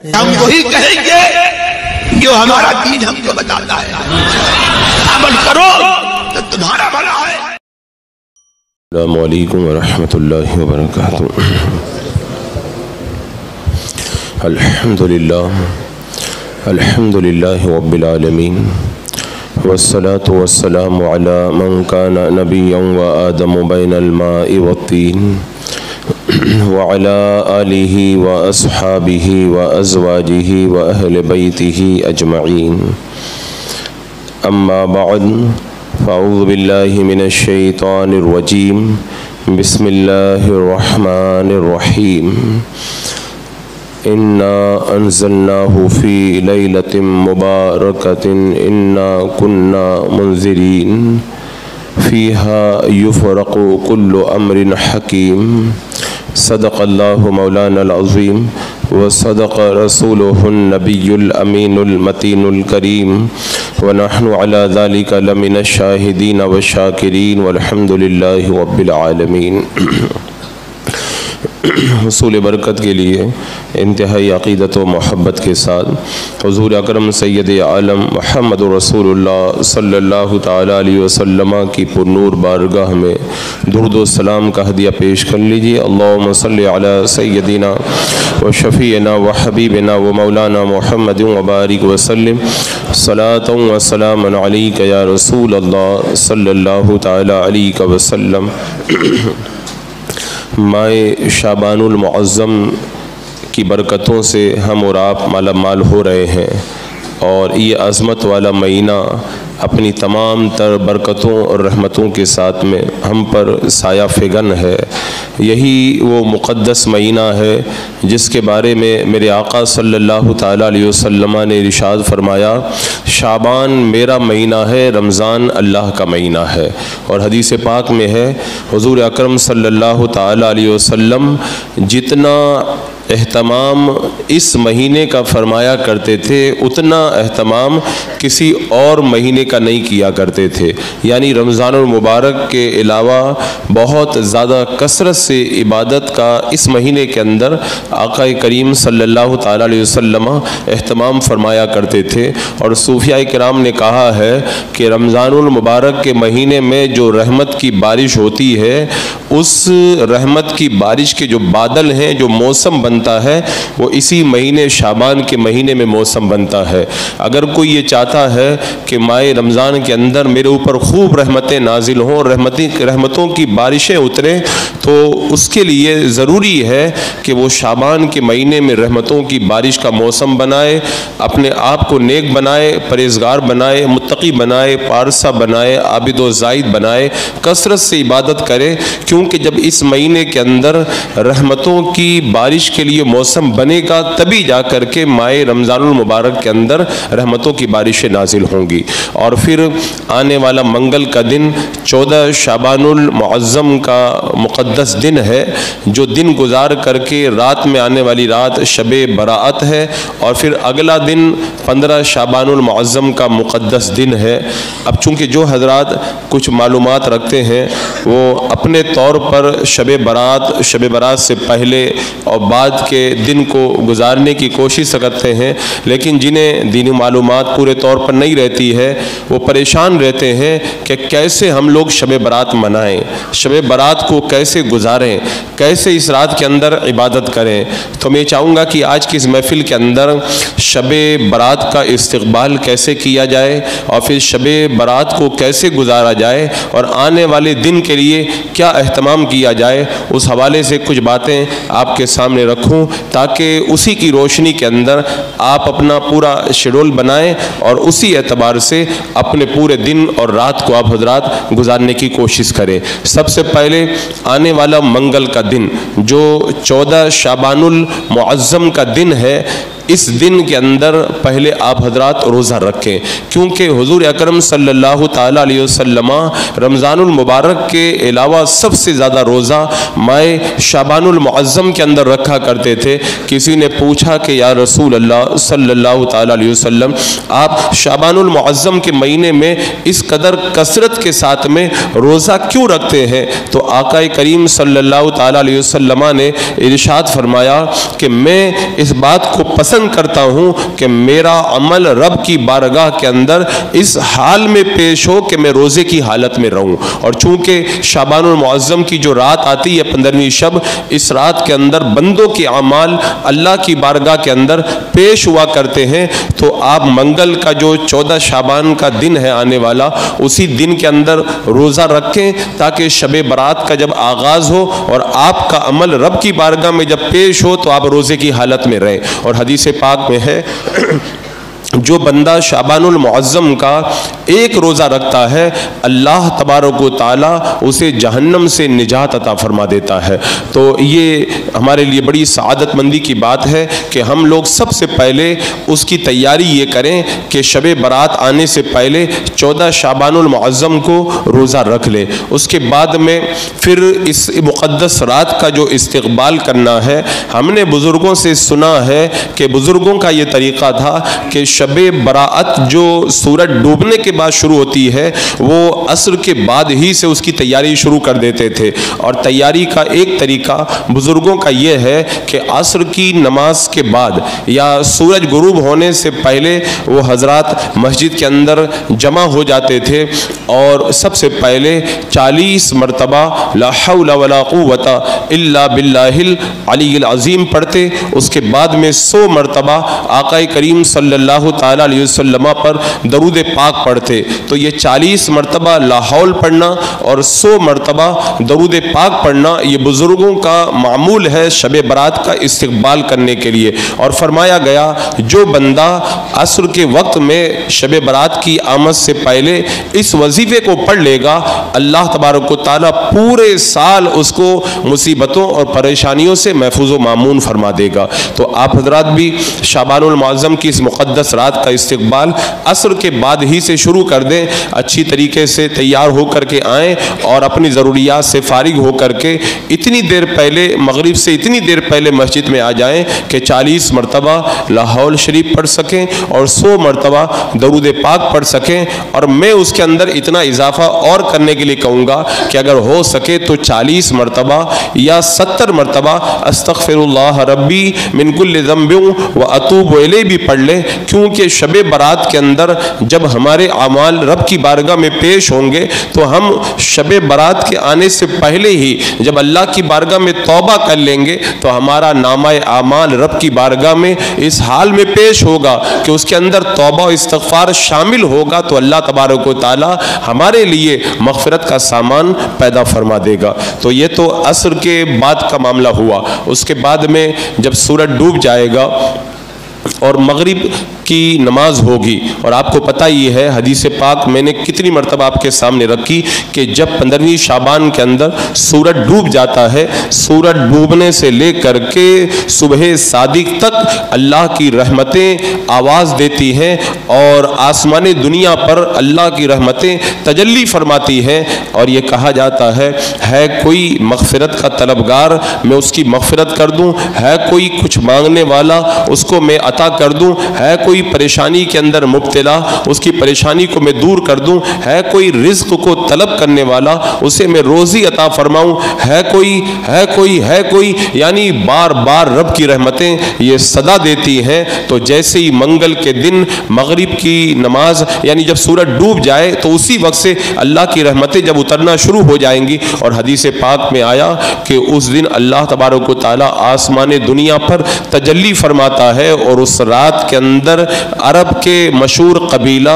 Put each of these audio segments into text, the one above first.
ہم وہی کہیں گے جو ہمارا دین ہم کو بتاتا ہے، عمل کرو تو تمہارا بھلا ہے۔ السلام علیکم ورحمۃ اللہ وبرکاتہ۔ الحمد للہ رب العالمین، والصلاة والسلام علی من کان نبیا وآدم بین الماء والطین، وعلى آلہ واصحابہ وازواجہ واہل بیتہ اجمعین، اما بعد فاعوذ باللہ من الشیطان الرجیم، بسم اللہ الرحمن الرحیم، انا انزلناہ فی لیلۃ مبارکۃ انا کنا منذرین فیہا یفرق کل امر حکیم۔ صدق اللہ مولانا العظیم وصدق رسولہ النبی الامین المتین الکریم، ونحن علی ذلک لمن الشاہدین والشاکرین والحمد للہ رب العالمین۔ حصول برکت کے لیے انتہائی عقیدت و محبت کے ساتھ حضور اکرم سید عالم محمد رسول اللہ صلی اللہ تعالیٰ علیہ وسلم کی پرنور بارگاہ میں درود و سلام کا ہدیہ پیش کر لیجیے۔ اللہم صلی علی سیدنا و شفیعنا و حبیبنا و مولانا محمد وبارک وسلم، صلاۃ و سلام علیک یا رسول اللہ صلی اللہ تعالیٰ علیہ وسلم۔ ماہ شعبان المعظم کی برکتوں سے ہم اور آپ مالا مال ہو رہے ہیں، اور یہ عظمت والا مہینہ اپنی تمام تر برکتوں اور رحمتوں کے ساتھ میں ہم پر سایہ فگن ہے۔ یہی وہ مقدس مہینہ ہے جس کے بارے میں میرے آقا صلی اللہ تعالیٰ علیہ وسلم نے ارشاد فرمایا، شعبان میرا مہینہ ہے، رمضان اللہ کا مہینہ ہے۔ اور حدیث پاک میں ہے حضور اکرم صلی اللہ تعالیٰ علیہ وسلم جتنا اہتمام اس مہینے کا فرمایا کرتے تھے اتنا اہتمام کسی اور مہینے کا نہیں کیا کرتے تھے، یعنی رمضان المبارک کے علاوہ بہت زیادہ کثرت سے عبادت کا اس مہینے کے اندر آقا کریم صلی اللہ تعالیٰ علیہ وسلم اہتمام فرمایا کرتے تھے۔ اور صوفیاء کرام نے کہا ہے کہ رمضان المبارک کے مہینے میں جو رحمت کی بارش ہوتی ہے، اس رحمت کی بارش کے جو بادل ہیں، جو موسم بنتا ہے، وہ اسی مہینے شعبان کے مہینے میں موسم بنتا ہے۔ اگر کوئی یہ چاہتا ہے کہ ماہ رمضان کے اندر میرے اوپر خوب رحمتیں نازل ہوں، رحمتوں کی بارشیں اتریں، تو اس کے لیے ضروری ہے کہ وہ شعبان کے مہینے میں رحمتوں کی بارش کا موسم بنائے، اپنے آپ کو نیک بنائے، پرہیزگار بنائے، متقی بنائے، پارسا بنائے، عابد و زاہد بنائے، کثرت سے عبادت کرے، کیونکہ جب اس مہینے کے اندر رحمتوں کی بارش کے لیے موسم بنے گا تبھی جا کر کے ماہ رمضان المبارک کے اندر رحمتوں کی بارشیں نازل ہوں گی۔ اور پھر آنے والا منگل کا دن 14 شعبان المعظم کا مقدس دن ہے، جو دن گزار کر کے رات میں آنے والی رات شب براءت ہے، اور پھر اگلا دن 15 شعبان المعظم کا مقدس دن ہے۔ اب چونکہ جو حضرات کچھ معلومات رکھتے ہیں وہ اپنے طور پر شب برات سے پہلے اور بعد کے دن کو گزارنے کی کوشش کرتے ہیں، لیکن جنہیں دینی معلومات پورے طور پر نہیں رہتی ہے وہ پریشان رہتے ہیں کہ کیسے ہم لوگ شب برات منائیں، شب برات کو کیسے گزاریں، کیسے اس رات کے اندر عبادت کریں۔ تو میں چاہوں گا کہ آج کی اس محفل کے اندر شب برات کا استقبال کیسے کیا جائے، اور پھر شب برات کو کیسے گزارا جائے، اور آنے والے دن کے لیے کیا اہتمام کیا جائے، اس حوالے سے کچھ باتیں آپ کے سامنے رکھوں، تاکہ اسی کی روشنی کے اندر آپ اپنا پورا شیڈول بنائیں اور اسی اعتبار سے اپنے پورے دن اور رات کو آپ حضرات گزارنے کی کوشش کریں۔ سب سے پہلے آنے والا منگل کا دن جو 14 شعبان المعظم کا دن ہے، اس دن کے اندر پہلے آپ حضرات روزہ رکھیں، کیونکہ حضور اکرم صلی اللہ تعالیٰ علیہ وسلم رمضان المبارک کے علاوہ سب سے زیادہ روزہ ماہ شعبان المعظم کے اندر رکھا کرتے تھے۔ کسی نے پوچھا کہ یا رسول اللہ صلی اللہ تعالیٰ علیہ وسلم، آپ شعبان المعظم کے مہینے میں اس قدر کثرت کے ساتھ میں روزہ کیوں رکھتے ہیں؟ تو آقا کریم صلی اللہ تعالیٰ علیہ وسلم نے ارشاد فرمایا کہ میں اس بات کو پسند پالن کرتا ہوں کہ میرا عمل رب کی بارگاہ کے اندر اس حال میں پیش ہو کہ میں روزے کی حالت میں رہوں. اور چونکہ شعبان المعظم کی جو رات آتی ہے 15ویں شب، اس رات کے اندر بندوں کے اعمال اللہ کی بارگاہ کے اندر پیش ہوا کرتے ہیں، تو آپ منگل کا جو 14 شعبان کا دن ہے آنے والا، اسی دن کے اندر روزہ رکھیں تاکہ شب برات کا جب آغاز ہو اور آپ کا عمل رب کی بارگاہ میں جب پیش ہو تو آپ روزے کی حالت میں رہیں. اور حدیث پاک میں ہے جو بندہ شعبان المعظم کا ایک روزہ رکھتا ہے، اللہ تبارک و تعالیٰ اسے جہنم سے نجات عطا فرما دیتا ہے. تو یہ ہمارے لیے بڑی سعادت مندی کی بات ہے کہ ہم لوگ سب سے پہلے اس کی تیاری یہ کریں کہ شب برات آنے سے پہلے 14 شعبان المعظم کو روزہ رکھ لیں. اس کے بعد میں پھر اس مقدس رات کا جو استقبال کرنا ہے، ہم نے بزرگوں سے سنا ہے کہ بزرگوں کا یہ طریقہ تھا کہ شب براعت جو سورج ڈوبنے کے بعد شروع ہوتی ہے، وہ عصر کے بعد ہی سے اس کی تیاری شروع کر دیتے تھے. اور تیاری کا ایک طریقہ بزرگوں کا یہ ہے کہ عصر کی نماز کے بعد یا سورج غروب ہونے سے پہلے وہ حضرات مسجد کے اندر جمع ہو جاتے تھے اور سب سے پہلے 40 مرتبہ لا حول ولا قوت الا باللہ العلی العظیم پڑھتے. اس کے بعد میں 100 مرتبہ آقا کریم صلی اللہ تعالیٰ علیہ وسلم پر درود پاک پڑھتے. تو یہ 40 مرتبہ لا حول پڑھنا اور 100 مرتبہ درود پاک پڑھنا یہ بزرگوں کا معمول ہے شب برات کا استقبال کرنے کے لیے. اور فرمایا گیا جو بندہ عصر کے وقت میں شب برات کی آمد سے پہلے اس وظیفے کو پڑھ لے گا، اللہ تبارک و تعالیٰ پورے سال اس کو مصیبتوں اور پریشانیوں سے محفوظ و مامون فرما دے گا. تو آپ حضرات بھی شعبان المعظم کی اس مقدس رات کا استقبال عصر کے بعد ہی سے شروع کر دیں. اچھی طریقے سے تیار ہو کر کے آئیں اور اپنی ضروریات سے فارغ ہو کر کے اتنی دیر پہلے مغرب سے اتنی دیر پہلے مسجد میں آ جائیں کہ 40 مرتبہ لا حول شریف پڑھ سکیں اور 100 مرتبہ درود پاک پڑھ سکیں. اور میں اس کے اندر اتنا اضافہ اور کرنے کے لیے کہوں گا کہ اگر ہو سکے تو 40 مرتبہ یا 70 مرتبہ استغفر اللہ ربی من کل ذنب و اتوب الیہ بھی پڑھ لیں، کیونکہ شب برات کے اندر جب ہمارے اعمال رب کی بارگاہ میں پیش ہوں گے تو ہم شب برات کے آنے سے پہلے ہی جب اللہ کی بارگاہ میں توبہ کر لیں گے تو ہمارا نامہ اعمال رب کی بارگاہ میں اس حال میں پیش ہوگا کہ اس کے اندر توبہ و استغفار شامل ہوگا. تو اللہ تبارک و تعالی ہمارے لیے مغفرت کا سامان پیدا فرما دے گا. تو یہ تو عصر کے بعد کا معاملہ ہوا. اس کے بعد میں جب سورج ڈوب جائے گا اور مغرب کی نماز ہوگی، اور آپ کو پتہ یہ ہے حدیث پاک میں نے کتنی مرتبہ آپ کے سامنے رکھی کہ جب 15ویں شعبان کے اندر سورج ڈوب جاتا ہے، سورج ڈوبنے سے لے کر کے صبح صادق تک اللہ کی رحمتیں آواز دیتی ہیں اور آسمان دنیا پر اللہ کی رحمتیں تجلی فرماتی ہیں. اور یہ کہا جاتا ہے کوئی مغفرت کا طلبگار میں اس کی مغفرت کر دوں، ہے کوئی کچھ مانگنے والا اس کو میں عطا کر دوں، ہے کوئی پریشانی کے اندر مبتلا اس کی پریشانی کو میں دور کر دوں، ہے کوئی رزق کو طلب کرنے والا اسے میں روزی عطا فرماؤں، ہے کوئی یعنی بار بار رب کی رحمتیں یہ صدا دیتی ہیں. تو جیسے ہی منگل کے دن مغرب کی نماز یعنی جب سورج ڈوب جائے تو اسی وقت سے اللہ کی رحمتیں جب اترنا شروع ہو جائیں گی. اور حدیث پاک میں آیا کہ اس دن اللہ تبارک و تعالی آسمان دنیا پر تجلی فرماتا ہے اور اس رات کے اندر عرب کے مشہور قبیلہ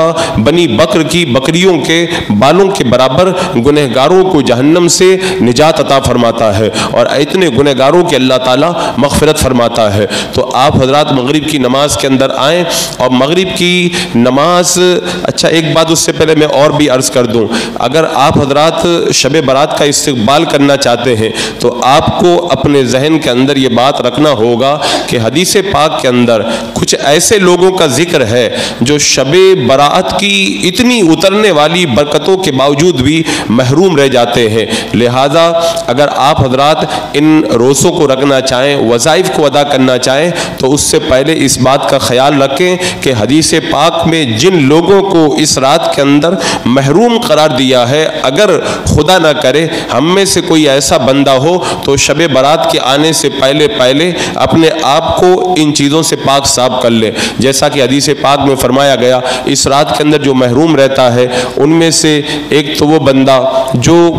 بنی بکر کی بکریوں کے بالوں کے برابر گنہگاروں کو جہنم سے نجات عطا فرماتا ہے اور اتنے گنہگاروں کے اللہ تعالیٰ مغفرت فرماتا ہے. تو آپ حضرات مغرب کی نماز کے اندر آئیں اور مغرب کی نماز اچھا ایک بات اس سے پہلے میں اور بھی عرض کر دوں، اگر آپ حضرات شب برات کا استقبال کرنا چاہتے ہیں تو آپ کو اپنے ذہن کے اندر یہ بات رکھنا ہوگا کہ حدیث پاک کے اندر کچھ ایسے لوگوں کا ذکر ہے جو شب برات کی اتنی اترنے والی برکتوں کے باوجود بھی محروم رہ جاتے ہیں. لہذا اگر آپ حضرات ان روزوں کو رکھنا چاہیں، وظائف کو ادا کرنا چاہیں، تو اس سے پہلے اس بات کا خیال رکھیں کہ حدیث پاک میں جن لوگوں کو اس رات کے اندر محروم قرار دیا ہے، اگر خدا نہ کرے ہم میں سے کوئی ایسا بندہ ہو تو شب برات کے آنے سے پہلے اپنے آپ کو ان چیزوں سے پاک پاک صاف کر لیں۔ جیسا کہ حدیث پاک میں فرمایا گیا اس رات کے اندر جو محروم رہتا ہے ان میں سے ایک تو وہ بندہ جو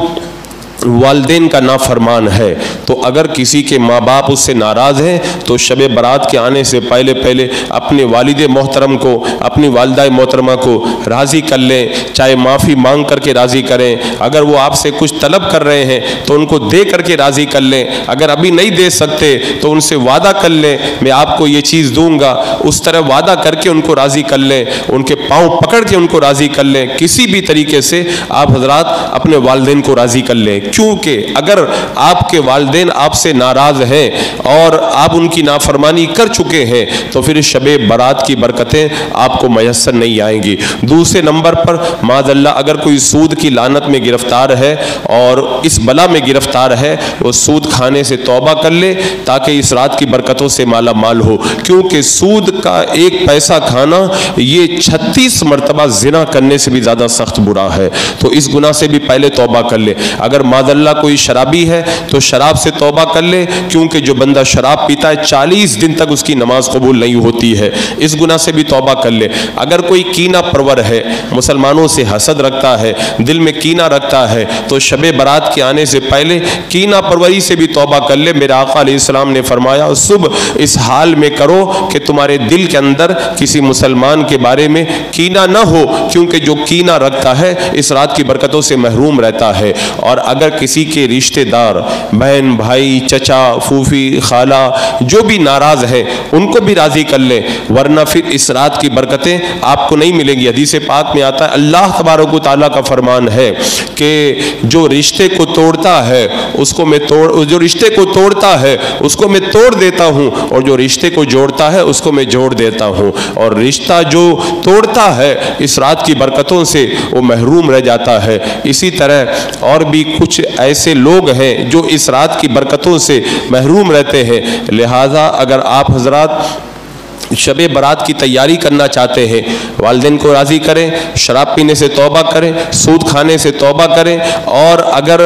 والدین کا نافرمان ہے، تو اگر کسی کے ماں باپ اس سے ناراض ہیں تو شب برات کے آنے سے پہلے اپنے والد محترم کو، اپنی والدہ محترمہ کو راضی کر لیں، چاہے معافی مانگ کر کے راضی کریں، اگر وہ آپ سے کچھ طلب کر رہے ہیں تو ان کو دے کر کے راضی کر لیں، اگر ابھی نہیں دے سکتے تو ان سے وعدہ کر لیں میں آپ کو یہ چیز دوں گا، اس طرح وعدہ کر کے ان کو راضی کر لیں، ان کے پاؤں پکڑ کے ان کو راضی کر لیں، کسی بھی طریقے سے آپ حضرات اپنے والدین کو راضی کر لیں، کیونکہ اگر آپ کے والدین آپ سے ناراض ہیں اور آپ ان کی نافرمانی کر چکے ہیں تو پھر شب برات کی برکتیں آپ کو میسر نہیں آئیں گی۔ دوسرے نمبر پر معاذ اللہ اگر کوئی سود کی لعنت میں گرفتار ہے اور اس بلا میں گرفتار ہے، وہ سود کھانے سے توبہ کر لے تاکہ اس رات کی برکتوں سے مالا مال ہو، کیونکہ سود کا ایک پیسہ کھانا یہ 36 مرتبہ زنا کرنے سے بھی زیادہ سخت برا ہے، تو اس گناہ سے بھی پہلے توبہ کر لے۔ اگر معاذ اللہ کوئی شرابی ہے تو شراب سے توبہ کر لے، کیونکہ جو بندہ شراب پیتا ہے 40 دن تک اس کی نماز قبول نہیں ہوتی ہے، اس گناہ سے بھی توبہ کر لے۔ اگر کوئی کینہ پرور ہے، مسلمانوں سے حسد رکھتا ہے، دل میں کینہ رکھتا ہے، تو شب برات کے آنے سے پہلے کینہ پروری سے بھی توبہ کر لے۔ میرے آقا علیہ السلام نے فرمایا صبح اس حال میں کرو کہ تمہارے دل کے اندر کسی مسلمان کے بارے میں کینہ نہ ہو، کیونکہ جو کینہ رکھتا ہے اس رات کی برکتوں سے محروم رہتا ہے۔ اور اگر کسی کے رشتہ دار بہن بھائی چچا پھوپھی خالہ جو بھی ناراض ہیں ان کو بھی راضی کر لیں، ورنہ پھر اس رات کی برکتیں آپ کو نہیں ملیں گی۔ حدیث پاک میں آتا ہے اللہ تبارک و تعالیٰ کا فرمان ہے کہ جو رشتے کو توڑتا ہے اس کو میں توڑ دیتا ہوں، اور جو رشتے کو جوڑتا ہے اس کو میں جوڑ دیتا ہوں، اور رشتہ جو توڑتا ہے اس رات کی برکتوں سے وہ محروم رہ جاتا ہے۔ اسی طرح اور بھی کچھ ایسے لوگ ہیں جو اس رات کی برکتوں سے محروم رہتے ہیں، لہذا اگر آپ حضرات شب برات کی تیاری کرنا چاہتے ہیں، والدین کو راضی کریں، شراب پینے سے توبہ کریں، سود کھانے سے توبہ کریں، اور اگر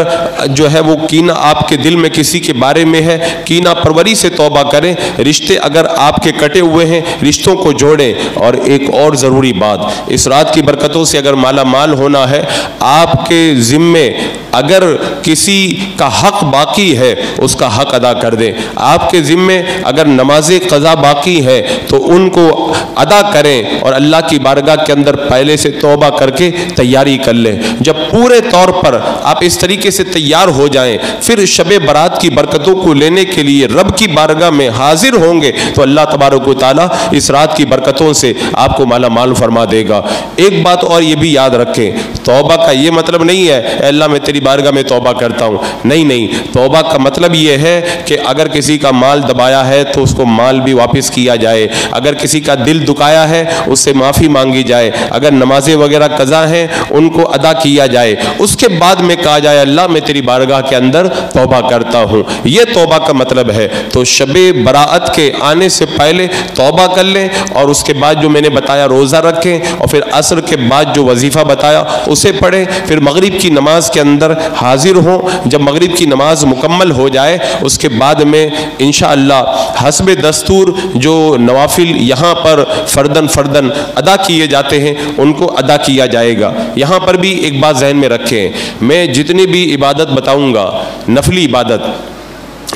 جو ہے وہ کینہ آپ کے دل میں کسی کے بارے میں ہے کینہ پروری سے توبہ کریں، رشتے اگر آپ کے کٹے ہوئے ہیں رشتوں کو جوڑیں۔ اور ایک اور ضروری بات، اس رات کی برکتوں سے اگر مالا مال ہونا ہے، آپ کے ذمے اگر کسی کا حق باقی ہے اس کا حق ادا کر دیں، آپ کے ذمے اگر نماز قضا باقی ہے تو ان کو ادا کریں، اور اللہ کی بارگاہ کے اندر پہلے سے توبہ کر کے تیاری کر لیں۔ جب پورے طور پر آپ اس طریقے سے تیار ہو جائیں، پھر شب برات کی برکتوں کو لینے کے لیے رب کی بارگاہ میں حاضر ہوں گے تو اللہ تبارک و تعالیٰ اس رات کی برکتوں سے آپ کو مالا مال فرما دے گا۔ ایک بات اور یہ بھی یاد رکھیں، توبہ کا یہ مطلب نہیں ہے اے اللہ میں تیری بارگاہ میں توبہ کرتا ہوں، نہیں، توبہ کا مطلب یہ ہے کہ اگر کسی کا مال دبایا ہے تو اس کو مال بھی واپس کیا جائے، اگر کسی کا دل دکایا ہے اس سے معافی مانگی جائے، اگر نمازیں وغیرہ قضا ہیں ان کو ادا کیا جائے، اس کے بعد میں کہا جائے اللہ میں تیری بارگاہ کے اندر توبہ کرتا ہوں، یہ توبہ کا مطلب ہے۔ تو شب براءت کے آنے سے پہلے توبہ کر لیں، اور اس کے بعد جو میں نے بتایا روزہ رکھیں، اور پھر عصر کے بعد جو وظیفہ بتایا اسے پڑھیں، پھر مغرب کی نماز کے اندر حاضر ہوں۔ جب مغرب کی نماز مکمل ہو جائے اس کے بعد میں انشاءاللہ حسب دستور جو نوافل یہاں پر فردن ادا کیے جاتے ہیں ان کو ادا کیا جائے گا۔ یہاں پر بھی ایک بات ذہن میں رکھیں، میں جتنی بھی عبادت بتاؤں گا نفلی عبادت،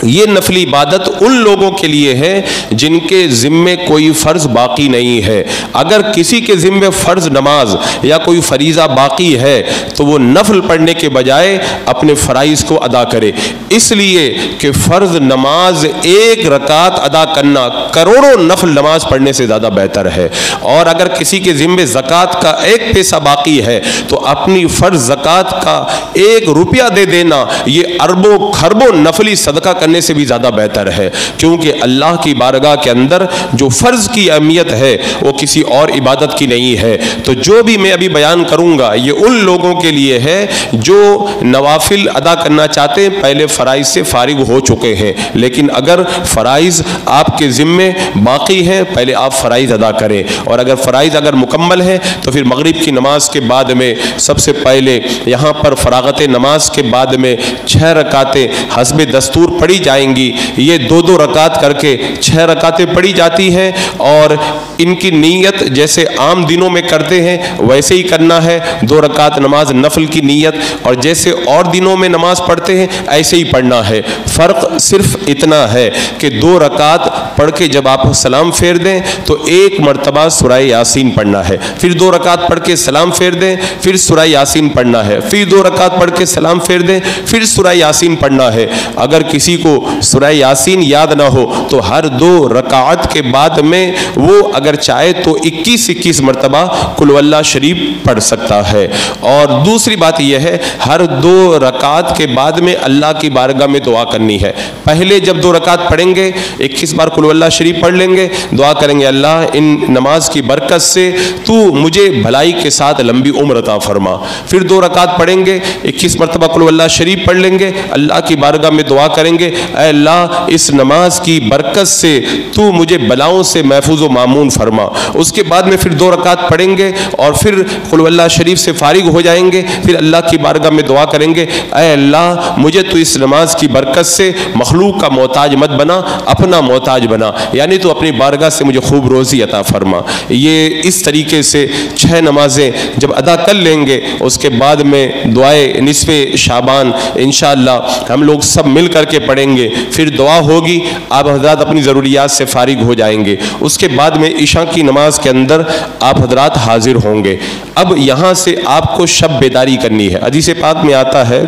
یہ نفلی عبادت ان لوگوں کے لیے ہے جن کے ذمے کوئی فرض باقی نہیں ہے۔ اگر کسی کے ذمے فرض نماز یا کوئی فریضہ باقی ہے تو وہ نفل پڑھنے کے بجائے اپنے فرائض کو ادا کرے، اس لیے کہ فرض نماز ایک رکعت ادا کرنا کروڑوں نفل نماز پڑھنے سے زیادہ بہتر ہے۔ اور اگر کسی کے ذمے زکوٰۃ کا ایک پیسہ باقی ہے تو اپنی فرض زکوٰۃ کا 1 روپیہ دے دینا یہ اربوں خربوں نفلی صدقہ کرنے سے بھی زیادہ بہتر ہے، کیونکہ اللہ کی بارگاہ کے اندر جو فرض کی اہمیت ہے وہ کسی اور عبادت کی نہیں ہے۔ تو جو بھی میں ابھی بیان کروں گا یہ ان لوگوں کے لیے ہے جو نوافل ادا کرنا چاہتے ہیں، پہلے فرائض سے فارغ ہو چکے ہیں، لیکن اگر فرائض آپ کے ذمے باقی ہیں پہلے آپ فرائض ادا کریں، اور اگر فرائض مکمل ہیں تو پھر مغرب کی نماز کے بعد میں سب سے پہلے یہاں پر فراغت نماز کے بعد میں 6 رکعتیں حسب دستور پڑھی پڑھی جائیں گی یہ 2-2 رکعت کر کے 6 رکعتیں پڑھی جاتی ہیں، اور ان کی نیت جیسے عام دنوں میں کرتے ہیں ویسے ہی کرنا ہے، 2 رکعت نماز نفل کی نیت، اور جیسے اور دنوں میں نماز پڑھتے ہیں ایسے ہی پڑھنا ہے۔ فرق صرف اتنا ہے کہ 2 رکعت پڑھ کے جب آپ سلام پھیر دیں تو 1 مرتبہ سورہ یاسین پڑھنا ہے، پھر 2 رکعت پڑھ کے سلام پھیر دیں، پھر سورہ یاسین پڑھنا ہے، پھر 2 رکعت پڑھ کے سلام پھیر دیں، پھر سورہ یاسین پڑھنا ہے۔ اگر کسی کو سورہ یاسین یاد نہ ہو تو ہر 2 رکعت کے بعد میں وہ اگر چاہے تو 21 مرتبہ قل واللہ شریف پڑھ سکتا ہے۔ اور دوسری بات یہ ہے ہر 2 رکعت کے بعد میں اللہ کی بارگاہ میں دعا کرنی ہے۔ پہلے جب 2 رکعت پڑھیں گے 21 بار قل واللہ شریف پڑھ لیں گے، دعا کریں گے اللہ ان نماز کی برکت سے تو مجھے بھلائی کے ساتھ لمبی عمر عطا فرما۔ پھر 2 رکعت پڑھیں گے 21 مرتبہ قل واللہ شریف پڑھ لیں گے، اللہ کی بارگاہ میں دعا کریں گے اے اللہ اس نماز کی برکت سے تو مجھے بلاؤں سے محفوظ و مامون فرما۔ اس کے بعد میں پھر 2 رکعت پڑھیں گے اور پھر قل واللہ شریف سے فارغ ہو جائیں گے، پھر اللہ کی بارگاہ میں دعا کریں گے اے اللہ مجھے تو اس نماز کی برکت سے مخلوق کا محتاج مت بنا، اپنا محتاج بنا، یعنی تو اپنی بارگاہ سے مجھے خوب روزی عطا فرما۔ یہ اس طریقے سے 6 نمازیں جب ادا کر لیں گے اس کے بعد میں دعائے نصف شعبان انشاءاللہ ہم لوگ سب مل کر کے پڑھیں گے، پھر دعا ہوگی، آپ حضرات اپنی ضروریات سے فارغ ہو جائیں گے۔ اس کے بعد میں عشاء کی نماز کے اندر آپ حضرات حاضر ہوں گے۔ اب یہاں سے آپ کو شب بیداری کرنی ہے۔ حدیث پاک میں آتا ہے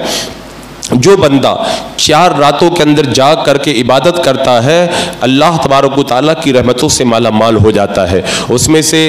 جو بندہ 4 راتوں کے اندر جاگ کر کے عبادت کرتا ہے اللہ تبارک و تعالیٰ کی رحمتوں سے مالا مال ہو جاتا ہے۔ اس میں سے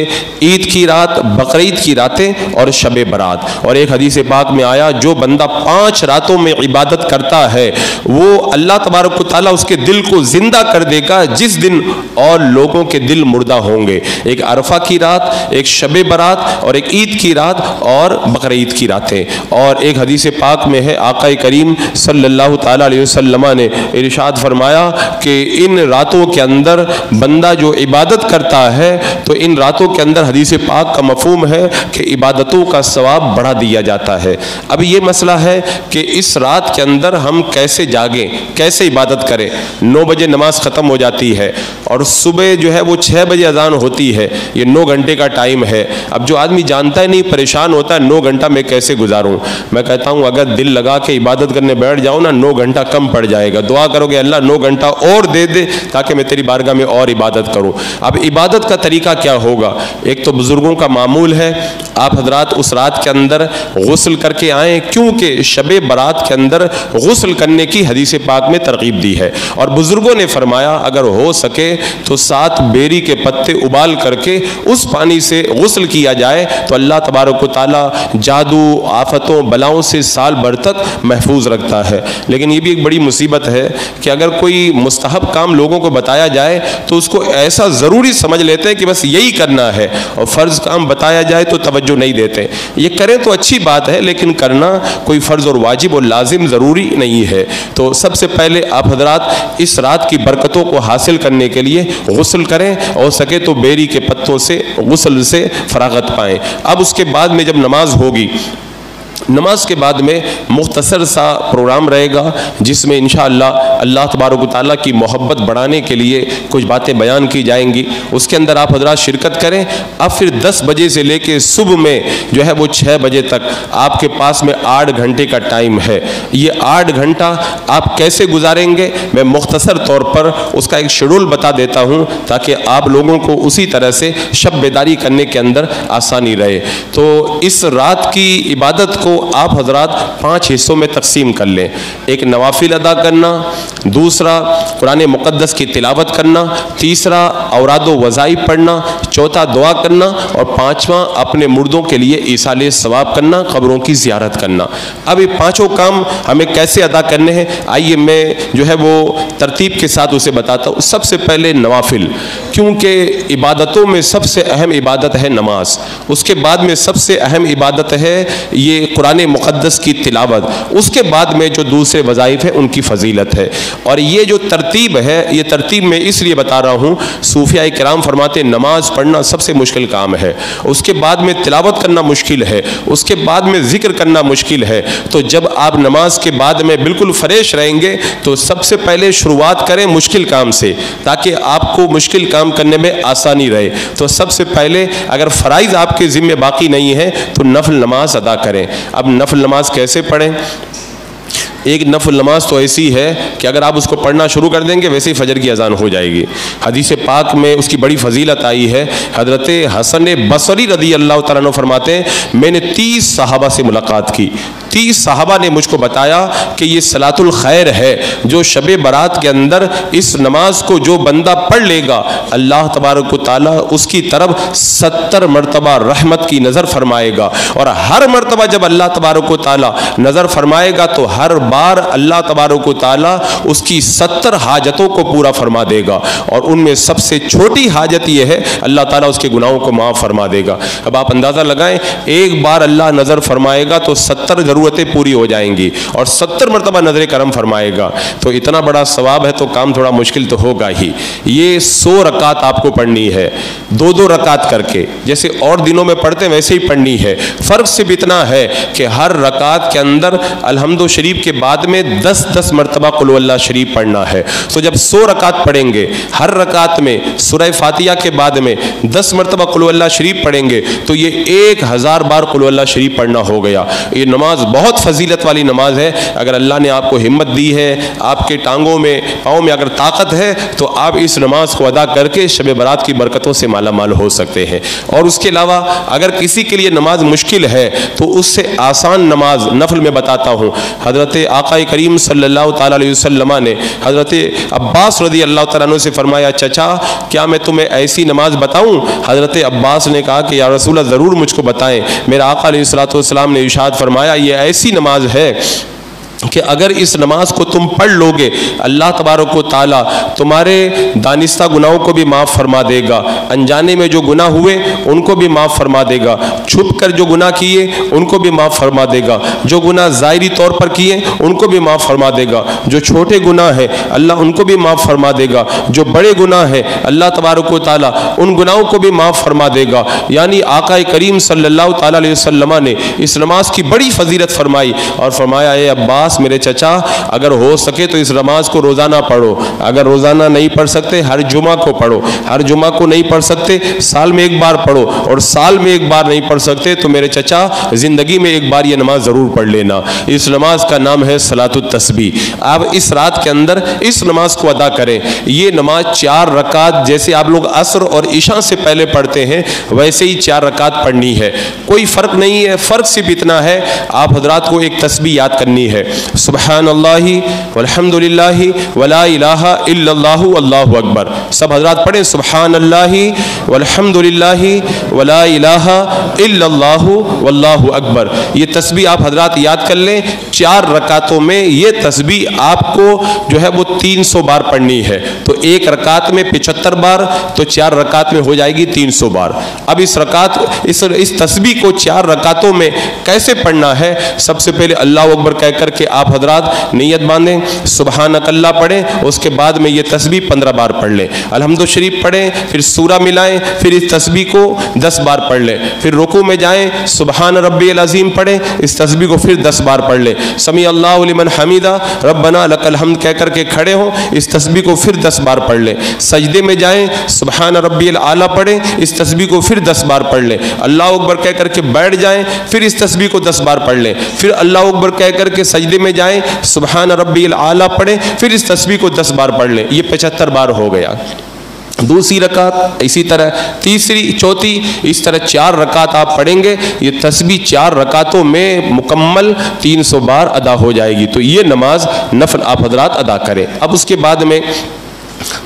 عید کی رات، بقرعید کی راتیں اور شب برات۔ اور ایک حدیث پاک میں آیا جو بندہ 5 راتوں میں عبادت کرتا ہے وہ اللہ تبارک و تعالیٰ اس کے دل کو زندہ کر دے گا جس دن اور لوگوں کے دل مردہ ہوں گے۔ ایک عرفہ کی رات، ایک شب برات اور ایک عید کی رات اور بقرعید کی راتیں۔ اور ایک حدیث پاک میں ہے آقا کریم صلی اللہ تعالیٰ علیہ وسلم نے ارشاد فرمایا کہ ان راتوں کے اندر بندہ جو عبادت کرتا ہے تو ان راتوں کے اندر حدیث پاک کا مفہوم ہے کہ عبادتوں کا ثواب بڑھا دیا جاتا ہے۔ اب یہ مسئلہ ہے کہ اس رات کے اندر ہم کیسے جاگیں، کیسے عبادت کریں۔ 9 بجے نماز ختم ہو جاتی ہے اور صبح جو ہے وہ 6 بجے اذان ہوتی ہے، یہ 9 گھنٹے کا ٹائم ہے۔ اب جو آدمی جانتا ہے نہیں پریشان ہوتا ہے 9 گھنٹہ میں کیسے گزاروں، میں کہتا ہوں اگر دل لگا کے عبادت کرنے بیٹھ جاؤ نا 9 گھنٹہ کم پڑ جائے گا، دعا کرو کہ اللہ 9 گھنٹہ اور دے دے تاکہ میں تیری بارگاہ میں اور عبادت کروں۔ اب عبادت کا طریقہ کیا ہوگا؟ ایک تو بزرگوں کا معمول ہے آپ حضرات اس رات کے اندر غسل کر کے آئیں، کیونکہ شب برات کے اندر غسل کرنے کی حدیث پاک میں ترغیب دی ہے، اور بزرگوں نے فرمایا اگر ہو سکے تو 7 بیری کے پتے ابال کر کے اس پانی سے غسل کیا جائے تو اللہ تبارک و تعالیٰ جادو، آفتوں، بلاؤں سے سال بھر تک محفوظ رکھتا ہے۔ لیکن یہ بھی ایک بڑی مصیبت ہے کہ اگر کوئی مستحب کام لوگوں کو بتایا جائے تو اس کو ایسا ضروری سمجھ لیتے ہیں کہ بس یہی کرنا ہے، اور فرض کام بتایا جائے تو توجہ نہیں دیتے۔ یہ کریں تو اچھی بات ہے لیکن کرنا کوئی فرض اور واجب اور لازم ضروری نہیں ہے۔ تو سب سے پہلے آپ حضرات اس رات کی برکتوں کو حاصل کرنے کے لیے غسل کریں، اور سکے تو بیری کے پتوں سے غسل سے فراغت پائیں۔ اب اس کے بعد میں جب نماز ہوگی، نماز کے بعد میں مختصر سا پروگرام رہے گا جس میں انشاءاللہ اللہ تبارک و تعالیٰ کی محبت بڑھانے کے لیے کچھ باتیں بیان کی جائیں گی، اس کے اندر آپ حضرات شرکت کریں۔ اب پھر 10 بجے سے لے کے صبح میں جو ہے وہ 6 بجے تک آپ کے پاس میں 8 گھنٹے کا ٹائم ہے۔ یہ 8 گھنٹہ آپ کیسے گزاریں گے میں مختصر طور پر اس کا ایک شیڈول بتا دیتا ہوں تاکہ آپ لوگوں کو اسی طرح سے شب بیداری کرنے کے اندر آسانی رہے۔ تو اس رات کی عبادت کو آپ حضرات 5 حصوں میں تقسیم کر لیں۔ ایک نوافل ادا کرنا، دوسرا قرآن مقدس کی تلاوت کرنا، تیسرا اوراد و وظائف پڑھنا، چوتھا دعا کرنا، اور 5واں اپنے مردوں کے لیے ایصال ثواب کرنا، قبروں کی زیارت کرنا۔ اب یہ 5 کام ہمیں کیسے ادا کرنے ہیں آئیے میں جو ہے وہ ترتیب کے ساتھ اسے بتاتا ہوں۔ سب سے پہلے نوافل، کیونکہ عبادتوں میں سب سے اہم عبادت ہے نماز، اس کے بعد میں سب سے اہم عبادت ہے یہ قرآن مقدس کی تلاوت، اس کے بعد میں جو دوسرے وظائف ہیں ان کی فضیلت ہے۔ اور یہ جو ترتیب ہے، یہ ترتیب میں اس لیے بتا رہا ہوں، صوفیاء کرام فرماتے ہیں نماز پڑھنا سب سے مشکل کام ہے، اس کے بعد میں تلاوت کرنا مشکل ہے، اس کے بعد میں ذکر کرنا مشکل ہے۔ تو جب آپ نماز کے بعد میں بالکل فریش رہیں گے تو سب سے پہلے شروعات کریں مشکل کام سے، تاکہ آپ کو مشکل کام کرنے میں آسانی رہے۔ تو سب سے پہلے اگر فرائض آپ کے ذمہ باقی نہیں ہے تو نفل نماز ادا کریں۔ اب نفل نماز کیسے پڑھیں؟ ایک نفل نماز تو ایسی ہے کہ اگر آپ اس کو پڑھنا شروع کر دیں گے ویسے ہی فجر کی اذان ہو جائے گی۔ حدیث پاک میں اس کی بڑی فضیلت آئی ہے۔ حضرت حسن بصری رضی اللہ تعالیٰ عنہ فرماتے ہیں میں نے 30 صحابہ سے ملاقات کی، 30 صحابہ نے مجھ کو بتایا کہ یہ صلاۃ الخیر ہے، جو شب برات کے اندر اس نماز کو جو بندہ پڑھ لے گا اللہ تبارک و تعالیٰ اس کی طرف 70 مرتبہ رحمت کی نظر فرمائے گا، اور ہر مرتبہ جب اللہ تبارک و تعالیٰ نظر فرمائے گا تو ہر بار اللہ تبارک و تعالیٰ اس کی 70 حاجتوں کو پورا فرما دے گا، اور ان میں سب سے چھوٹی حاجت یہ ہے اللہ تعالیٰ اس کے گناہوں کو معاف فرما دے گا۔ اب آپ اندازہ لگائیں، ایک بار اللہ نظر فرمائے گا تو 70 ضرورتیں پوری ہو جائیں گی، اور 70 مرتبہ نظر کرم فرمائے گا، تو اتنا بڑا ثواب ہے تو کام تھوڑا مشکل تو ہوگا ہی۔ یہ 100 رکعت آپ کو پڑھنی ہے، 2 رکعت کر کے، جیسے اور دنوں میں پڑھتے ہیں ویسے ہی پڑھنی ہے۔ فرق صرف اتنا ہے کہ ہر رکعت کے اندر الحمد شریف کے بعد میں 10 مرتبہ قل ہو اللہ شریف پڑھنا ہے۔ تو جب 100 رکعت پڑھیں گے، ہر رکعت میں سورہ فاتحہ کے بعد میں 10 مرتبہ قل ہو اللہ شریف پڑھیں گے تو یہ 1000 بار قل ہو اللہ شریف پڑھنا ہو گیا۔ یہ نماز بہت فضیلت والی نماز ہے۔ اگر اللہ نے آپ کو ہمت دی ہے، آپ کے ٹانگوں میں پاؤں میں اگر طاقت ہے تو آپ اس نماز کو ادا کر کے شب برات کی برکتوں سے مالا مال ہو سکتے ہیں۔ اور اس کے علاوہ اگر کسی کے لیے نماز مشکل ہے تو اس سے آسان نماز نفل میں بتاتا ہوں۔ حضرت آقا کریم صلی اللہ تعالیٰ علیہ وسلم نے حضرت عباس رضی اللہ تعالیٰ عنہ سے فرمایا چچا کیا میں تمہیں ایسی نماز بتاؤں؟ حضرت عباس نے کہا کہ یا رسول اللہ ضرور مجھ کو بتائیں۔ میرا آقا علیہ السلام نے ارشاد فرمایا یہ ایسی نماز ہے کہ اگر اس نماز کو تم پڑھ لو گے اللہ تبارک و تعالیٰ تمہارے دانستہ گناہوں کو بھی معاف فرما دے گا، انجانے میں جو گناہ ہوئے ان کو بھی معاف فرما دے گا، چھپ کر جو گناہ کیے ان کو بھی معاف فرما دے گا، جو گناہ ظاہری طور پر کیے ان کو بھی معاف فرما دے گا، جو چھوٹے گناہ ہیں اللہ ان کو بھی معاف فرما دے گا، جو بڑے گناہ ہیں اللہ تبارک و تعالیٰ ان گناہوں کو بھی معاف فرما دے گا۔ یعنی آقا کریم صلی اللہ تعالیٰ علیہ وسلم نے اس نماز کی بڑی فضیلت فرمائی اور فرمایا اے عباس میرے چچا اگر ہو سکے تو اس نماز کو روزانہ پڑھو، اگر روزانہ نہیں پڑھ سکتے ہر جمعہ کو پڑھو، ہر جمعہ کو نہیں پڑھ سکتے سال میں ایک بار پڑھو، اور سال میں ایک بار نہیں پڑھ سکتے تو میرے چچا زندگی میں ایک بار یہ نماز ضرور پڑھ لینا۔ اس نماز کا نام ہے صلاۃ التسبیح۔ آپ اس رات کے اندر اس نماز کو ادا کریں۔ یہ نماز 4 رکعت جیسے آپ لوگ عصر اور عشاء سے پہلے پڑھتے ہیں ویسے ہی 4 رکعت پڑھنی ہے، کوئی فرق نہیں ہے۔ فرق صرف اتنا ہے آپ حضرات کو ایک تسبیح یاد کرنی ہے، سبحان اللہ والحمد للہ ولا الہ الا اللہ واللہ اکبر۔ سب حضرات پڑھیں سبحان اللہ والحمد للہ ولا الہ الا اللہ واللہ اکبر۔ یہ تسبیح آپ حضرات یاد کر لیں، 4 رکعتوں میں یہ تسبیح آپ کو جو ہے وہ 300 بار پڑھنی ہے، تو ایک رکعت میں 75 بار تو 4 رکعت میں ہو جائے گی 300 بار۔ اب اس تسبیح کو 4 رکعتوں میں کیسے پڑھنا ہے؟ سب سے پہلے اللہ اکبر کہہ کر کے آپ حضرات نیت باندھیں، سبحانک اللہ پڑھیں، اس کے بعد میں یہ تسبیح 15 بار پڑھ لیں، الحمد شریف پڑھیں، پھر سورہ ملائیں، پھر اس تسبیح کو 10 بار پڑھ لیں، پھر رکوع میں جائیں سبحان ربی العظیم پڑھیں، اس تسبیح کو پھر 10 بار پڑھ لیں، سمیع اللہ لمن حمیدہ ربنا لک الحمد کہہ کر کے کھڑے ہوں، اس تسبیح کو پھر 10 بار پڑھ لیں، سجدے میں جائیں سبحان ربی الاعلیٰ پڑھیں، اس تسبیح کو پھر 10 بار پڑھ لیں، اللہ اکبر کہہ کر کے بیٹھ جائیں، پھر اس تسبیح کو 10 بار پڑھ لیں، پھر اللہ اکبر کہہ کر کے سجدے میں جائیں سبحان ربی الاعلیٰ پڑھیں، پھر اس تسبیح کو 10 بار پڑھ لیں۔ یہ 75 بار ہو گیا۔ دوسری رکعت اسی طرح، تیسری، چوتھی، اس طرح 4 رکعت آپ پڑھیں گے، یہ تسبیح 4 رکعتوں میں مکمل 300 بار ادا ہو جائے گی۔ تو یہ نماز نفل آپ حضرات ادا کریں۔ اب اس کے بعد میں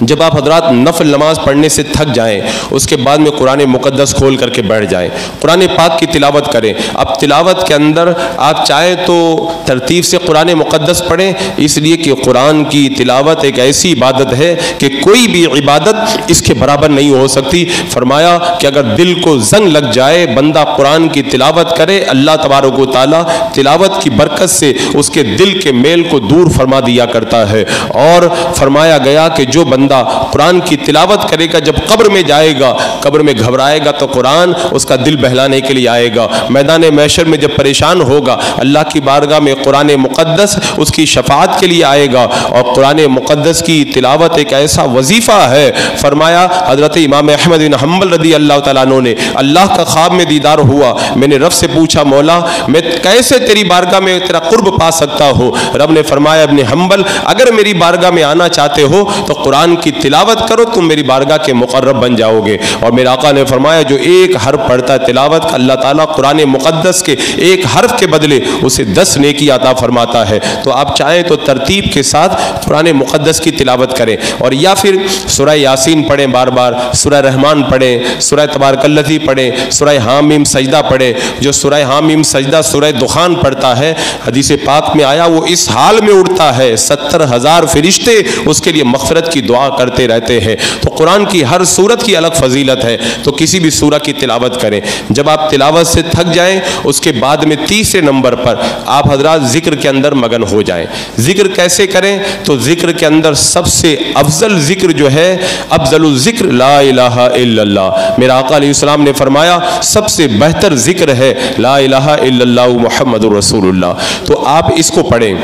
جب آپ حضرات نفل نماز پڑھنے سے تھک جائیں اس کے بعد میں قرآن مقدس کھول کر کے بیٹھ جائیں, قرآن پاک کی تلاوت کریں. اب تلاوت کے اندر آپ چاہیں تو ترتیب سے قرآن مقدس پڑھیں, اس لیے کہ قرآن کی تلاوت ایک ایسی عبادت ہے کہ کوئی بھی عبادت اس کے برابر نہیں ہو سکتی. فرمایا کہ اگر دل کو زنگ لگ جائے, بندہ قرآن کی تلاوت کرے, اللہ تبارک و تعالیٰ تلاوت کی برکت سے اس کے دل کے میل کو دور فرما دیا کرتا ہے. اور فرمایا گیا کہ جو بندہ قرآن کی تلاوت کرے گا, جب قبر میں جائے گا, قبر میں گھبرائے گا تو قرآن اس کا دل بہلانے کے لیے آئے گا. میدان محشر میں جب پریشان ہوگا, اللہ کی بارگاہ میں قرآن مقدس اس کی شفاعت کے لیے آئے گا. اور قرآن مقدس کی تلاوت ایک ایسا وظیفہ ہے. فرمایا حضرت امام احمد بن حنبل رضی اللہ تعالیٰ عنہ نے, اللہ کا خواب میں دیدار ہوا, میں نے رب سے پوچھا مولا میں کیسے تیری بارگاہ میں تیرا قرب پا سکتا ہوں؟ رب نے فرمایا ابن حنبل اگر میری بارگاہ میں آنا چاہتے ہو تو قرآن کی تلاوت کرو, تم میری بارگاہ کے مقرب بن جاؤ گے. اور میرے آقا نے فرمایا جو ایک حرف پڑھتا ہے تلاوت کا, اللہ تعالیٰ قرآن مقدس کے ایک حرف کے بدلے اسے 10 نیکی عطا فرماتا ہے. تو آپ چاہیں تو ترتیب کے ساتھ قرآن مقدس کی تلاوت کریں, اور یا پھر سورہ یاسین پڑھیں بار بار, سورہ رحمان پڑھیں, سورہ تبارک الذی پڑھیں, سورہ حامیم سجدہ پڑھیں. جو سورہ حامیم سجدہ سورہ دخان پڑھتا ہے, حدیث پاک میں آیا وہ اس حال میں اڑتا ہے 70,000 فرشتے اس کے لیے مغفرت کی دعا کرتے رہتے ہیں. تو قرآن کی ہر سورت کی الگ فضیلت ہے, تو کسی بھی سورہ کی تلاوت کریں. جب آپ تلاوت سے تھک جائیں اس کے بعد میں تیسرے نمبر پر آپ حضرات ذکر کے اندر مگن ہو جائیں. ذکر کیسے کریں؟ تو ذکر کے اندر سب سے افضل ذکر جو ہے, افضل الذکر لا الہ الا اللہ. میرا آقا علیہ السلام نے فرمایا سب سے بہتر ذکر ہے لا الہ الا اللہ محمد رسول اللہ. تو آپ اس کو پڑھیں.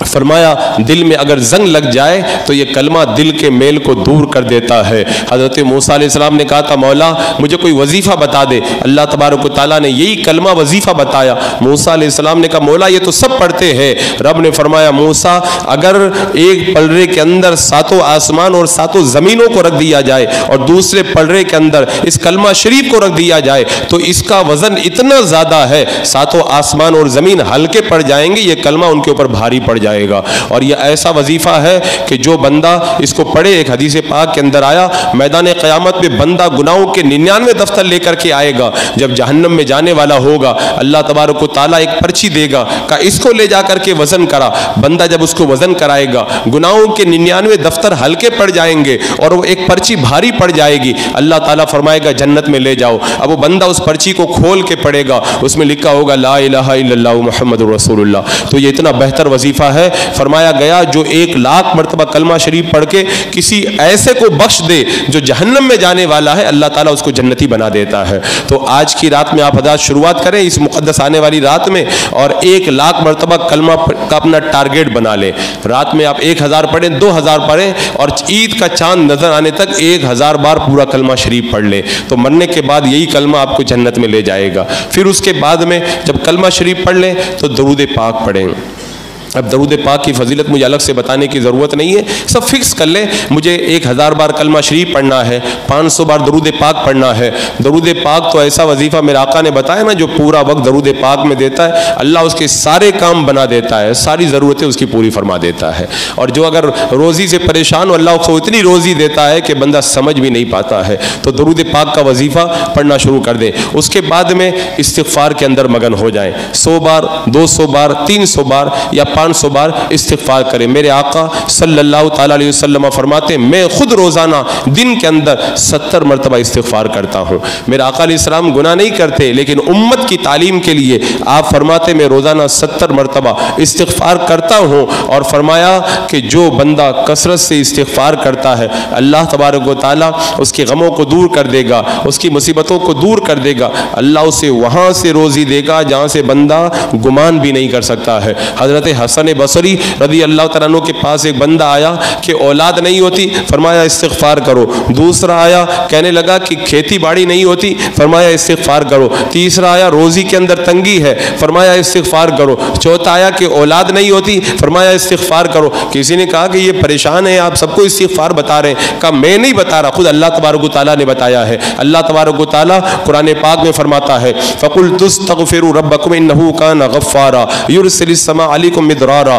فرمایا دل میں اگر زنگ لگ جائے تو یہ کلمہ دل کے میل کو دور کر دیتا ہے. حضرت موسیٰ علیہ السلام نے کہا تھا مولا مجھے کوئی وظیفہ بتا دے, اللہ تبارک و تعالیٰ نے یہی کلمہ وظیفہ بتایا. موسیٰ علیہ السلام نے کہا مولا یہ تو سب پڑھتے ہیں. رب نے فرمایا موسیٰ اگر ایک پلڑے کے اندر 7 آسمان اور 7 زمینوں کو رکھ دیا جائے اور دوسرے پلڑے کے اندر اس کلمہ شریف کو رکھ دیا جائے تو اس کا وزن اتنا زیادہ ہے 7 آسمان اور زمین ہلکے پڑ جائیں گے, یہ کلمہ ان کے اوپر بھاری پڑ جائے گا. اور یہ ایسا وظیفہ ہے کہ جو بندہ اس کو پڑھے, ایک حدیث پاک کے اندر آیا میدان قیامت میں بندہ گناہوں کے 99 دفتر لے کر کے آئے گا. جب جہنم میں جانے والا ہوگا اللہ تبارک و تعالیٰ ایک پرچی دے گا کہ اس کو لے جا کر کے وزن کرا. بندہ جب اس کو وزن کرائے گا گناہوں کے 99 دفتر ہلکے پڑ جائیں گے اور وہ ایک پرچی بھاری پڑ جائے گی. اللہ تعالیٰ فرمائے گا جنت میں لے جاؤ. اب وہ بندہ اس پرچی کو کھول کے پڑھے گا, اس میں لکھا ہوگا لا الہ الا اللہ محمد رسول اللہ. تو یہ اتنا بہتر وظیفہ ہے. فرمایا گیا جو 1,00,000 مرتبہ کلمہ شریف پڑھ کے کسی ایسے کو بخش دے جو جہنم میں جانے والا ہے, اللہ تعالیٰ اس کو جنتی بنا دیتا ہے. تو آج کی رات میں آپ حضرات شروعات کریں اس مقدس آنے والی رات میں, اور 1,00,000 مرتبہ کلمہ کا اپنا ٹارگیٹ بنا لیں. رات میں آپ 1,000 پڑھیں, 2,000 پڑھیں, اور عید کا چاند نظر آنے تک 1,000 بار پورا کلمہ شریف پڑھ لیں. تو مرنے کے بعد یہی کلمہ آپ کو جنت میں لے جائے گا. پھر اس کے بعد میں جب کلمہ شریف پڑھ لیں تو درود پاک پڑھیں. اب درود پاک کی فضیلت مجھے الگ سے بتانے کی ضرورت نہیں ہے, سب فکس کر لیں. مجھے 1,000 بار کلمہ شریف پڑھنا ہے, 500 بار درود پاک پڑھنا ہے. درود پاک تو ایسا وظیفہ میرے آقا نے بتایا نا, جو پورا وقت درود پاک میں دیتا ہے اللہ اس کے سارے کام بنا دیتا ہے, ساری ضرورتیں اس کی پوری فرما دیتا ہے. اور جو اگر روزی سے پریشان ہو اللہ کو اتنی روزی دیتا ہے کہ بندہ سمجھ بھی نہیں پاتا ہے. تو درود پاک کا وظیفہ پڑھنا شروع کر دیں. اس کے بعد میں استغفار کے اندر مگن ہو جائیں. 100 بار, 200 بار, 300 بار یا 500 بار استغفار کریں. میرے آقا صلی اللہ تعالیٰ علیہ وسلم فرماتے ہیں میں خود روزانہ دن کے اندر 70 مرتبہ استغفار کرتا ہوں. میرے آقا علیہ السلام گناہ نہیں کرتے, لیکن امت کی تعلیم کے لیے آپ فرماتے میں روزانہ 70 مرتبہ استغفار کرتا ہوں. اور فرمایا کہ جو بندہ کثرت سے استغفار کرتا ہے اللہ تبارک و تعالیٰ اس کے غموں کو دور کر دے گا, اس کی مصیبتوں کو دور کر دے گا. اللہ اسے وہاں سے روزی دے گا جہاں سے بندہ گمان بھی نہیں کر سکتا ہے. حضرت حسن بصری رضی اللہ تعالیٰ عنہ کے پاس ایک بندہ آیا کہ اولاد نہیں ہوتی, فرمایا استغفار کرو. دوسرا آیا کہنے لگا کہ کھیتی باڑی نہیں ہوتی, فرمایا استغفار کرو. تیسرا آیا روزی کے اندر تنگی ہے, فرمایا استغفار کرو. چوتھا آیا کہ اولاد نہیں ہوتی, فرمایا استغفار کرو. کسی نے کہا کہ یہ پریشان ہے, آپ سب کو استغفار بتا رہے ہیں. کہا میں نہیں بتا رہا, خود اللہ تبارک و تعالیٰ نے بتایا ہے. اللہ تبارک و تعالیٰ قرآن پاک میں فرماتا ہے فَقُلْتُ اسْتَغْفِرُوا رَبَّكُمْ إِنَّهُ كَانَ غَفَّارًا يُرْسِلِ السَّمَاءَ عَلَيْكُمْ مِدْرَارًا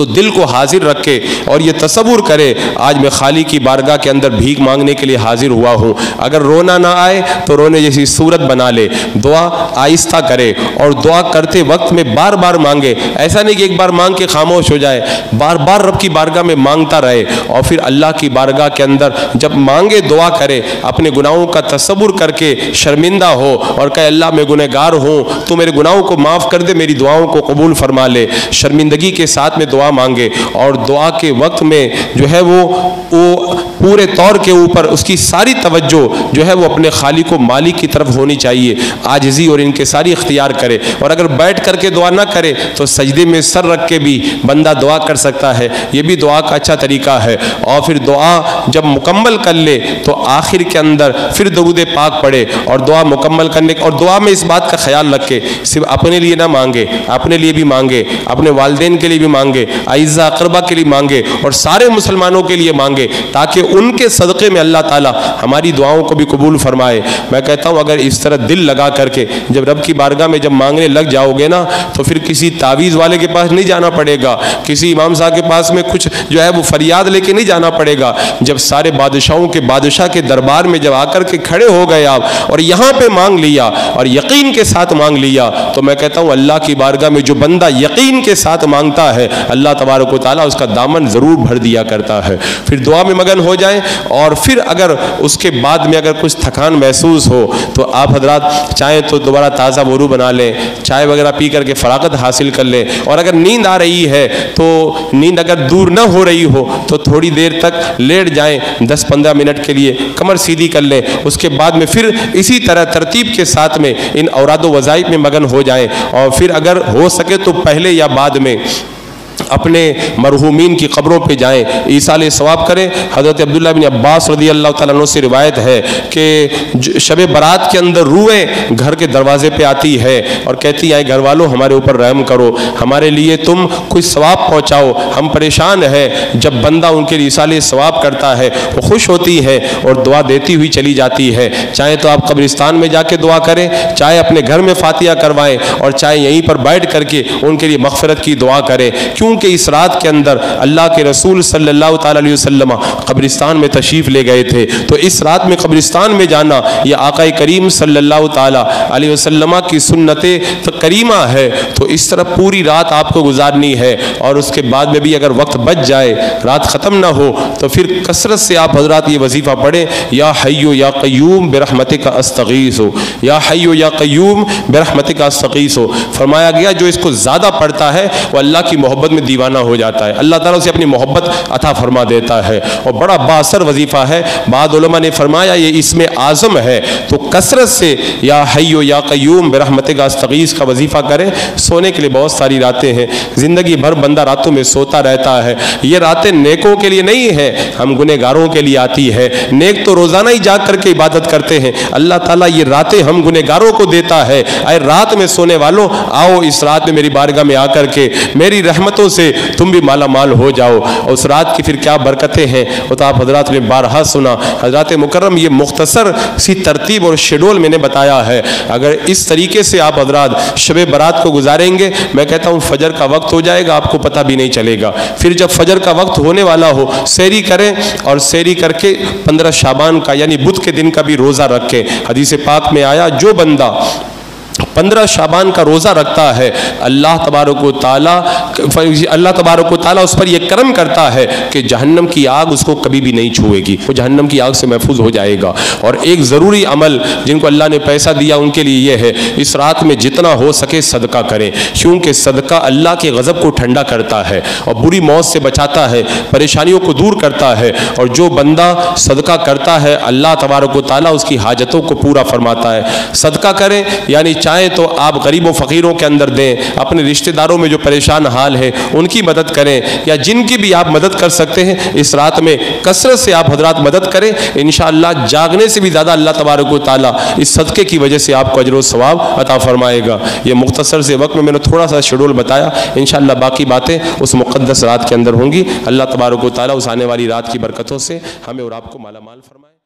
تو دل کو حاضر رکھے اور یہ تصور کرے آج میں خالق کی بارگاہ کے اندر بھیک مانگنے کے لیے حاضر ہوا ہوں. اگر رونا نہ آئے تو رونے جیسی صورت بنا لے, دعا آہستہ کرے اور دعا کرتے وقت میں بار بار مانگے. ایسا نہیں کہ ایک بار مانگ کے خاموش ہو جائے, بار بار رب کی بارگاہ میں مانگتا رہے. اور پھر اللہ کی بارگاہ کے اندر جب مانگے دعا کرے, اپنے گناہوں کا تصور کر کے شرمندہ ہو اور کہے اللہ میں گنہگار ہوں, تو میرے گناہوں کو معاف کر دے, میری دعاؤں کو قبول فرما لے. شرمندگی کے ساتھ میں دعا مانگے اور دعا کے وقت میں جو ہے وہ پورے طور کے اوپر اس کی ساری توجہ جو ہے وہ اپنے خالق و مالک کی طرف ہونی چاہیے, عاجزی اور انکساری اختیار کرے. اور اگر بیٹھ کر کے دعا نہ کرے تو سجدے میں سر رکھ کے بھی بندہ دعا کر سکتا ہے, یہ بھی دعا کا اچھا طریقہ ہے. اور پھر دعا جب مکمل کر لے تو آخر کے اندر پھر درود پاک پڑھے اور دعا مکمل کرنے اور دعا میں اس بات کا خیال رکھے صرف اپنے لیے نہ مانگے, اپنے لیے بھی مانگے, اپنے والدین کے لیے بھی مانگے, اعزا اقربا کے لیے مانگے اور سارے مسلمانوں کے لیے مانگے, تاکہ ان کے صدقے میں اللہ تعالیٰ ہماری دعاؤں کو بھی قبول فرمائے. میں کہتا ہوں اگر اس طرح دل لگا کر کے جب رب کی بارگاہ میں جب مانگنے لگ جاؤ گے نا, تو پھر کسی تعویذ والے کے پاس نہیں جانا پڑے گا, کسی امام صاحب کے پاس میں کچھ جو ہے وہ فریاد لے کے نہیں جانا پڑے گا. جب سارے بادشاہوں کے بادشاہ کے دربار میں جب آ کر کے کھڑے ہو گئے آپ اور یہاں پہ مانگ لیا اور یقین کے ساتھ مانگ لیا, تو میں کہتا ہوں اللہ کی بارگاہ میں جو بندہ یقین کے ساتھ مانگتا ہے اللہ تبارک و تعالیٰ اس کا دامن ضرور بھر دیا کرتا ہے. پھر دعا میں مگن ہو جائیں اور پھر اگر اس کے بعد میں اگر کچھ تھکان محسوس ہو تو آپ حضرات چاہیں تو دوبارہ تازہ وضو بنا لیں, چائے وغیرہ پی کر کے فراغت حاصل کر لیں. اور اگر نیند آ رہی ہے تو نیند اگر دور نہ ہو رہی ہو تو تھوڑی دیر تک لیٹ جائیں, 10-15 منٹ کے لیے کمر سیدھی کر لیں. اس کے بعد میں پھر اسی طرح ترتیب کے ساتھ میں ان اوراد و وظائف میں مگن ہو جائیں. اور پھر اگر ہو سکے تو پہلے یا بعد میں اپنے مرحومین کی قبروں پہ جائیں, ایصال ثواب کریں. حضرت عبداللہ بن عباس رضی اللہ تعالیٰ عنہ سے روایت ہے کہ شب برات کے اندر روحیں گھر کے دروازے پہ آتی ہے اور کہتی ہیں گھر والوں ہمارے اوپر رحم کرو, ہمارے لیے تم کچھ ثواب پہنچاؤ, ہم پریشان ہیں. جب بندہ ان کے لیے ایصال ثواب کرتا ہے وہ خوش ہوتی ہے اور دعا دیتی ہوئی چلی جاتی ہے. چاہے تو آپ قبرستان میں جا کے دعا کریں, چاہے اپنے گھر میں فاتحہ کروائیں, اور چاہے یہیں پر بیٹھ کر کے ان کے لیے مغفرت کی دعا کریں. کیونکہ اس رات کے اندر اللہ کے رسول صلی اللہ تعالیٰ علیہ وسلم قبرستان میں تشریف لے گئے تھے. تو اس رات میں قبرستان میں جانا یہ آقا کریم صلی اللہ تعالیٰ علیہ وسلم کی سنت کریمہ ہے. تو اس طرح پوری رات آپ کو گزارنی ہے, اور اس کے بعد میں بھی اگر وقت بچ جائے, رات ختم نہ ہو, تو پھر کثرت سے آپ حضرات یہ وظیفہ پڑھیں, یا حیو یا قیوم برحمتک استغیث, یا حیو یا قیوم برحمتک استغیث. فرمایا گیا جو اس کو زیادہ پڑھتا ہے وہ اللہ کی محبت میں دیوانہ ہو جاتا ہے, اللہ تعالیٰ اسے اپنی محبت عطا فرما دیتا ہے, اور بڑا باثر وظیفہ ہے. بعض علماء نے فرمایا یہ اسم اعظم ہے. تو کثرت سے یا حیو یا قیوم برحمتک استغیث کا وظیفہ کریں. سونے کے لیے بہت ساری راتیں ہیں, زندگی بھر بندہ راتوں میں سوتا رہتا ہے. یہ راتیں نیکوں کے لیے نہیں ہے, ہم گنہگاروں کے لیے آتی ہے. نیک تو روزانہ ہی جاگ کر کے عبادت کرتے ہیں, اللہ تعالیٰ یہ راتیں ہم گنہگاروں کو دیتا ہے. اے رات میں سونے والوں, آؤ اس رات میں میری بارگاہ میں آ کر کے میری رحمتوں سے تم بھی مالا مال ہو جاؤ. اور اس رات کی پھر کیا برکتیں ہیں وہ تو آپ حضرات نے بارہا سنا. حضرات مکرم یہ مختصر سی ترتیب اور شیڈول میں نے بتایا ہے. اگر اس طریقے سے آپ حضرات شب برات کو گزاریں گے, میں کہتا ہوں فجر کا وقت ہو جائے گا, آپ کو پتہ بھی نہیں چلے گا. پھر جب فجر کا وقت ہونے والا ہو سحری کریں, اور سحری کر کے 15 شعبان کا یعنی بدھ کے دن کا بھی روزہ رکھیں. حدیث پاک میں آیا جو بندہ 15 شعبان کا روزہ رکھتا ہے اللہ تبارک و تعالیٰ اس پر یہ کرم کرتا ہے کہ جہنم کی آگ اس کو کبھی بھی نہیں چھوئے گی, وہ جہنم کی آگ سے محفوظ ہو جائے گا. اور ایک ضروری عمل جن کو اللہ نے پیسہ دیا ان کے لیے یہ ہے, اس رات میں جتنا ہو سکے صدقہ کریں, کیونکہ صدقہ اللہ کے غضب کو ٹھنڈا کرتا ہے اور بری موت سے بچاتا ہے, پریشانیوں کو دور کرتا ہے. اور جو بندہ صدقہ کرتا ہے اللہ تبارک و تعالیٰ اس کی حاجتوں کو پورا فرماتا ہے. صدقہ کریں یعنی چاہے تو آپ غریب و فقیروں کے اندر دیں, اپنے رشتہ داروں میں جو پریشان حال ہے ان کی مدد کریں, یا جن کی بھی آپ مدد کر سکتے ہیں اس رات میں کثرت سے آپ حضرات مدد کریں. انشاءاللہ جاگنے سے بھی زیادہ اللہ تبارک و تعالیٰ اس صدقے کی وجہ سے آپ کو اجر و ثواب عطا فرمائے گا. یہ مختصر سے وقت میں نے تھوڑا سا شیڈول بتایا, انشاءاللہ باقی باتیں اس مقدس رات کے اندر ہوں گی. اللہ تبارک و تعالیٰ اس آنے والی رات کی برکتوں سے ہمیں اور آپ کو مالا مال فرمائے.